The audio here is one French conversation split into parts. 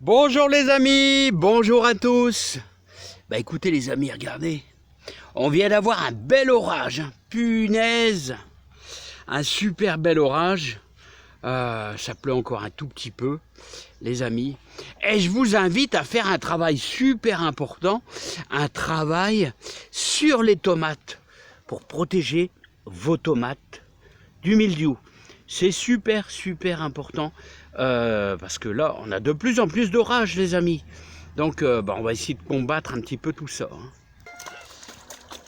Bonjour les amis, bonjour à tous. Bah écoutez les amis, regardez. On vient d'avoir un bel orage, hein. Punaise. Un super bel orage. Ça pleut encore un tout petit peu, les amis. Et je vous invite à faire un travail super important. Un travail sur les tomates pour protéger vos tomates du mildiou. C'est super important parce que là on a de plus en plus d'orages les amis. Donc on va essayer de combattre un petit peu tout ça, hein.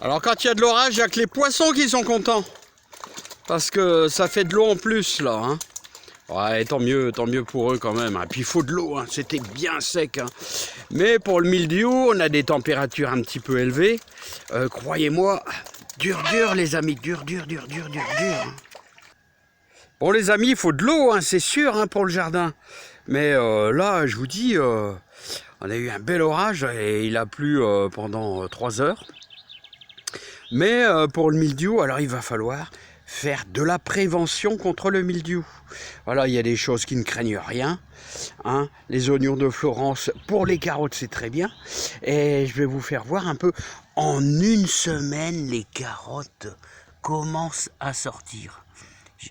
Alors quand il y a de l'orage, il n'y a que les poissons qui sont contents. Parce que ça fait de l'eau en plus là, hein. Ouais, tant mieux pour eux quand même. Et puis il faut de l'eau, hein. C'était bien sec, hein. Mais pour le mildiou, on a des températures un petit peu élevées. Croyez-moi, dur les amis, dur. Hein. Bon les amis, il faut de l'eau, hein, c'est sûr, hein, pour le jardin. Mais là, je vous dis, on a eu un bel orage et il a plu pendant 3 heures. Mais pour le mildiou, alors il va falloir faire de la prévention contre le mildiou. Voilà, il y a des choses qui ne craignent rien, hein. Les oignons de Florence, pour les carottes, c'est très bien. Et je vais vous faire voir un peu, en une semaine, les carottes commencent à sortir.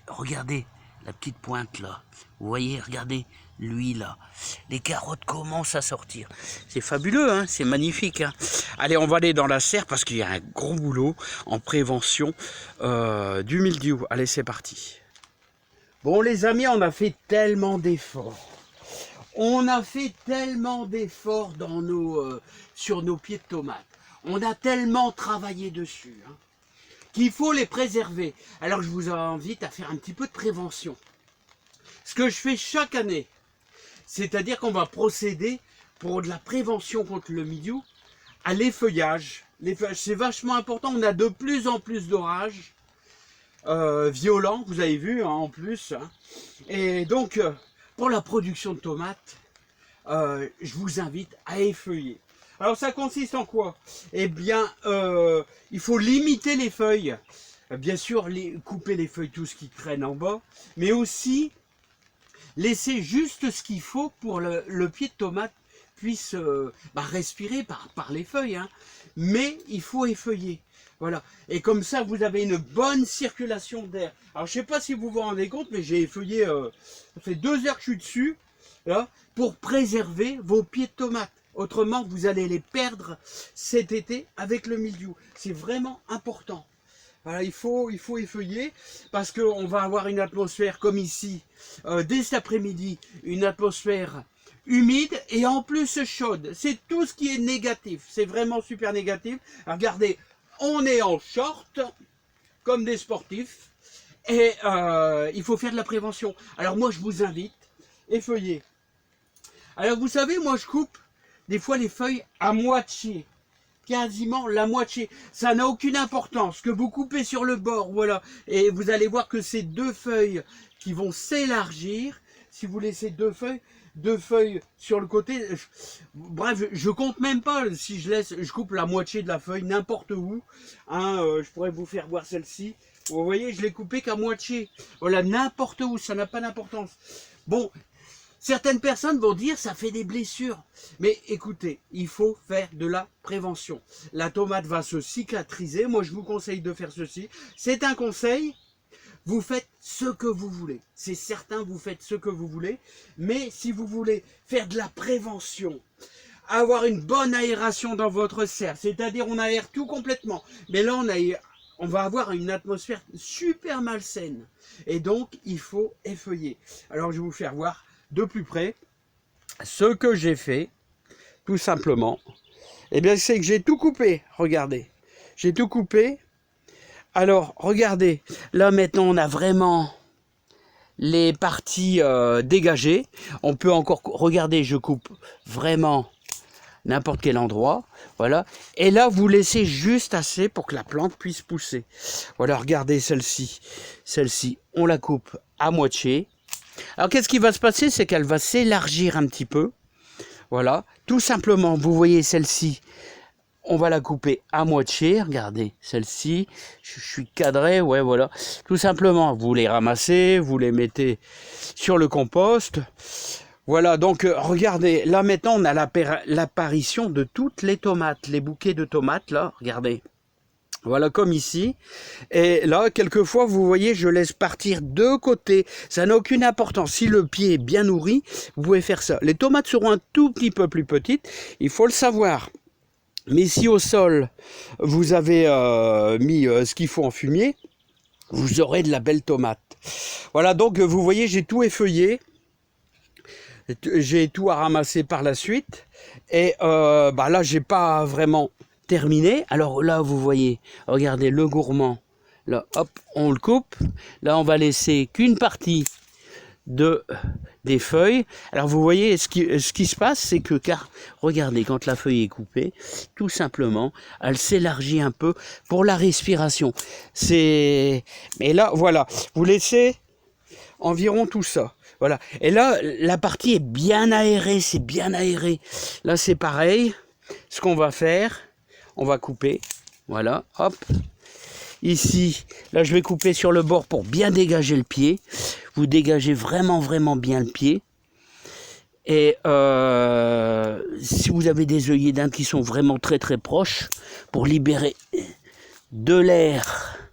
Regardez la petite pointe là, vous voyez, regardez lui là, les carottes commencent à sortir. C'est fabuleux, hein, c'est magnifique, hein. Allez, on va aller dans la serre parce qu'il y a un gros boulot en prévention du mildiou. Allez, c'est parti. Bon les amis, on a fait tellement d'efforts. On a fait tellement d'efforts dans sur nos pieds de tomates. On a tellement travaillé dessus, hein, qu'il faut les préserver. Alors je vous invite à faire un petit peu de prévention. Ce que je fais chaque année, c'est-à-dire qu'on va procéder pour de la prévention contre le mildiou à l'effeuillage. L'effeuillage, c'est vachement important. On a de plus en plus d'orages violents, vous avez vu, hein, en plus. Hein. Et donc, pour la production de tomates, je vous invite à effeuiller. Alors ça consiste en quoi? Eh bien, il faut limiter les feuilles. Bien sûr, couper les feuilles, tout ce qui traîne en bas. Mais aussi, laisser juste ce qu'il faut pour le pied de tomate puisse respirer par les feuilles. Hein. Mais il faut effeuiller. Voilà. Et comme ça, vous avez une bonne circulation d'air. Alors, je ne sais pas si vous vous rendez compte, mais j'ai effeuillé, ça fait 2 heures que je suis dessus, là, pour préserver vos pieds de tomates. Autrement, vous allez les perdre cet été avec le mildiou. C'est vraiment important. Voilà, il faut effeuiller parce qu'on va avoir une atmosphère comme ici, dès cet après-midi, une atmosphère humide et en plus chaude. C'est tout ce qui est négatif. C'est vraiment super négatif. Alors, regardez, on est en short, comme des sportifs, et il faut faire de la prévention. Alors moi, je vous invite, effeuiller. Alors vous savez, moi je coupe des fois les feuilles à moitié, quasiment la moitié. Ça n'a aucune importance que vous coupez sur le bord, voilà. Et vous allez voir que ces 2 feuilles qui vont s'élargir, si vous laissez 2 feuilles sur le côté. Bref, je compte même pas si je coupe la moitié de la feuille n'importe où. Hein, je pourrais vous faire voir celle-ci. Vous voyez, je l'ai coupée qu'à moitié. Voilà, n'importe où, ça n'a pas d'importance. Bon. Certaines personnes vont dire ça fait des blessures. Mais écoutez, il faut faire de la prévention. La tomate va se cicatriser. Moi, je vous conseille de faire ceci. C'est un conseil. Vous faites ce que vous voulez. C'est certain, vous faites ce que vous voulez. Mais si vous voulez faire de la prévention, avoir une bonne aération dans votre serre, c'est-à-dire on aère tout complètement. Mais là, on va avoir une atmosphère super malsaine. Et donc, il faut effeuiller. Alors, je vais vous faire voir de plus près ce que j'ai fait, tout simplement. Eh bien, c'est que j'ai tout coupé. Regardez, j'ai tout coupé. Alors, regardez, là maintenant, on a vraiment les parties dégagées. On peut encore, regardez, je coupe vraiment n'importe quel endroit, voilà. Et là, vous laissez juste assez pour que la plante puisse pousser. Voilà, regardez celle-ci. Celle-ci, on la coupe à moitié. Alors, qu'est-ce qui va se passer? C'est qu'elle va s'élargir un petit peu. Voilà, tout simplement, vous voyez celle-ci, on va la couper à moitié. Regardez, celle-ci, je suis cadré, ouais, voilà. Tout simplement, vous les ramassez, vous les mettez sur le compost. Voilà, donc regardez, là maintenant on a l'apparition de toutes les tomates, les bouquets de tomates, là, regardez. Voilà, comme ici. Et là, quelquefois, vous voyez, je laisse partir deux côtés. Ça n'a aucune importance. Si le pied est bien nourri, vous pouvez faire ça. Les tomates seront un tout petit peu plus petites, il faut le savoir. Mais si au sol, vous avez mis ce qu'il faut en fumier, vous aurez de la belle tomate. Voilà, donc vous voyez, j'ai tout effeuillé. J'ai tout à ramasser par la suite. Et là, j'ai pas vraiment terminé. Alors là, vous voyez, regardez, le gourmand. Là, hop, on le coupe. Là, on va laisser qu'une partie des feuilles. Alors vous voyez, ce qui se passe, c'est que, car regardez, quand la feuille est coupée, tout simplement, elle s'élargit un peu pour la respiration. Mais là, voilà, vous laissez environ tout ça. Voilà. Et là, la partie est bien aérée, c'est bien aéré. Là, c'est pareil. Ce qu'on va faire, on va couper. Voilà, hop. Ici, là, je vais couper sur le bord pour bien dégager le pied. Vous dégagez vraiment, vraiment bien le pied. Et si vous avez des œillets d'Inde qui sont vraiment très, très proches, pour libérer de l'air,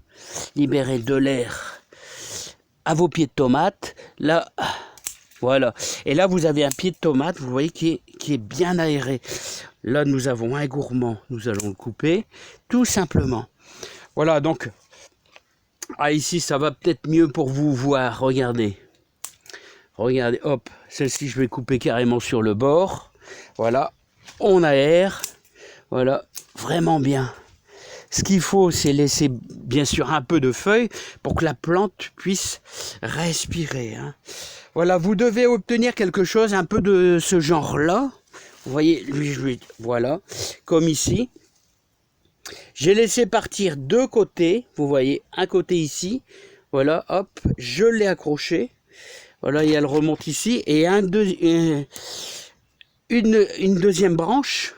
à vos pieds de tomate, là, voilà. Et là, vous avez un pied de tomate, vous voyez, qui est bien aéré. Là, nous avons un gourmand, nous allons le couper, tout simplement. Voilà, donc, ici, ça va peut-être mieux pour vous voir, regardez. Regardez, hop, celle-ci, je vais couper carrément sur le bord. Voilà, on aère, voilà, vraiment bien. Ce qu'il faut, c'est laisser bien sûr un peu de feuilles pour que la plante puisse respirer. Hein. Voilà, vous devez obtenir quelque chose un peu de ce genre-là. Vous voyez, voilà, comme ici. J'ai laissé partir deux côtés. Vous voyez, un côté ici. Voilà, hop, je l'ai accroché. Voilà, et elle remonte ici. Et une deuxième branche.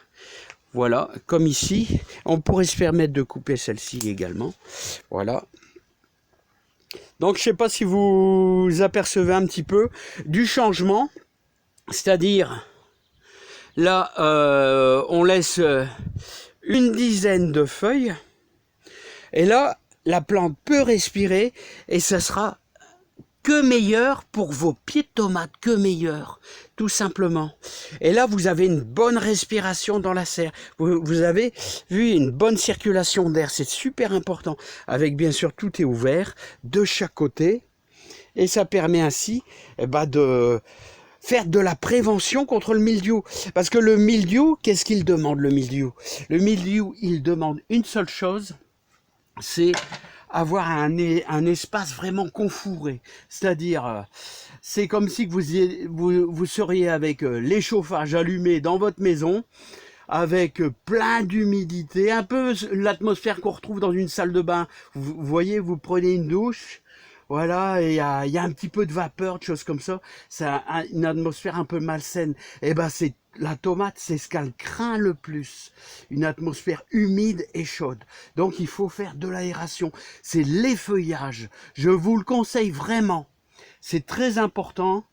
Voilà, comme ici. On pourrait se permettre de couper celle-ci également. Voilà. Donc, je ne sais pas si vous apercevez un petit peu du changement. C'est-à-dire, là, on laisse une dizaine de feuilles. Et là, la plante peut respirer et ça sera que meilleur pour vos pieds de tomates, que meilleur, tout simplement. Et là, vous avez une bonne respiration dans la serre. Vous avez vu une bonne circulation d'air, c'est super important. Avec bien sûr, tout est ouvert de chaque côté. Et ça permet ainsi de faire de la prévention contre le mildiou. Parce que le mildiou, qu'est-ce qu'il demande, le mildiou? Le mildiou, il demande une seule chose, c'est avoir un espace vraiment confouré. C'est-à-dire, c'est comme si vous seriez avec les chauffages allumés dans votre maison, avec plein d'humidité, un peu l'atmosphère qu'on retrouve dans une salle de bain. Vous voyez, vous prenez une douche, voilà, et il y a un petit peu de vapeur, de choses comme ça. C'est une atmosphère un peu malsaine. Et la tomate, c'est ce qu'elle craint le plus. Une atmosphère humide et chaude. Donc, il faut faire de l'aération. C'est l'effeuillage. Je vous le conseille vraiment. C'est très important.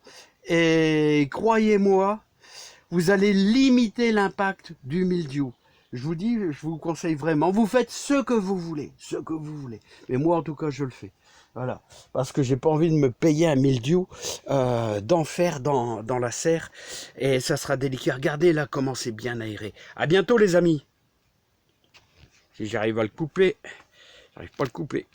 Et croyez-moi, vous allez limiter l'impact du mildiou. Je vous dis, je vous conseille vraiment. Vous faites ce que vous voulez. Ce que vous voulez. Mais moi, en tout cas, je le fais. Voilà, parce que j'ai pas envie de me payer un mildiou d'enfer dans la serre, et ça sera délicat. Regardez là comment c'est bien aéré. À bientôt les amis. Si j'arrive à le couper, j'arrive pas à le couper.